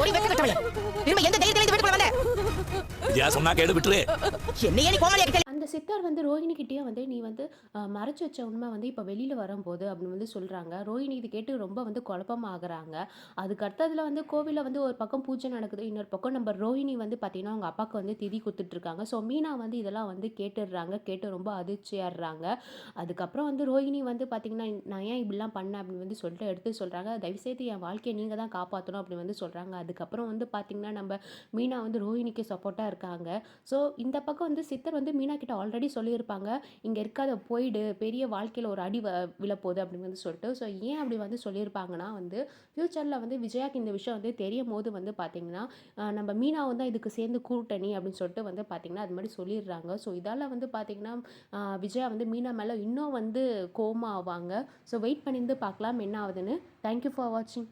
ஓடி வெக்க கட்டவளே. திரும்ப எந்த தைரியத்துல இந்த வீட்டுக்குள்ள வந்த? விஜயா சொன்னா கேடு விட்டுரு. என்னையே நீ கோமாளி ஆக்கிட்ட. அந்த சித்தர் வந்து ரோஹிணி கிட்டேயே வந்து நீ வந்து மறைச்சு வச்ச உண்மை வந்து இப்போ வெளியில் வரும்போது அப்படின்னு வந்து சொல்கிறாங்க. ரோஹிணி இது கேட்டு ரொம்ப வந்து குழப்பமாகறாங்க. அதுக்கு அடுத்ததுல வந்து கோவிலில் வந்து ஒரு பக்கம் பூஜை நடக்குது, இன்னொரு பக்கம் நம்ம ரோஹிணி வந்து பார்த்தீங்கன்னா அவங்க அப்பாவுக்கு வந்து திதி கொடுத்துட்ருக்காங்க. ஸோ மீனா வந்து இதெல்லாம் வந்து கேட்டுடுறாங்க, கேட்டு ரொம்ப அதிர்ச்சியாடுறாங்க. அதுக்கப்புறம் வந்து ரோஹிணி வந்து பார்த்தீங்கன்னா நான் ஏன் இப்படிலாம் பண்ணேன் அப்படின்னு வந்து சொல்லிட்டு எடுத்து சொல்கிறாங்க. தயவுசெய்து என் வாழ்க்கையை நீங்கள் தான் காப்பாற்றணும் அப்படின்னு வந்து சொல்கிறாங்க. அதுக்கப்புறம் வந்து பார்த்தீங்கன்னா நம்ம மீனா வந்து ரோஹிணிக்கு சப்போர்ட்டாக இருக்காங்க. ஸோ இந்த பக்கம் வந்து சித்தர் வந்து மீனா கிட்ட ஆல்ரெடி சொல்லியிருப்பாங்க, இங்கே இருக்காத போயிடு, பெரிய வாழ்க்கையில் ஒரு அடி விழப்போகுது அப்படின்னு வந்து சொல்லிட்டு. ஸோ ஏன் அப்படி வந்து சொல்லியிருப்பாங்கன்னா வந்து ஃப்யூச்சரில் வந்து விஜயாக்கு இந்த விஷயம் வந்து தெரியும் போது வந்து பார்த்திங்கன்னா நம்ம மீனாவும் தான் இதுக்கு சேர்ந்து கூட்டணி அப்படின்னு சொல்லிட்டு வந்து பார்த்திங்கன்னா அது மாதிரி சொல்லிடுறாங்க. ஸோ இதால் வந்து பார்த்திங்கன்னா விஜயா வந்து மீனா மேலே இன்னும் வந்து கோவமாக ஆவாங்க. ஸோ வெயிட் பண்ணியிருந்து பார்க்கலாம் என்ன ஆகுதுன்னு. தேங்க்யூ ஃபார் வாட்சிங்.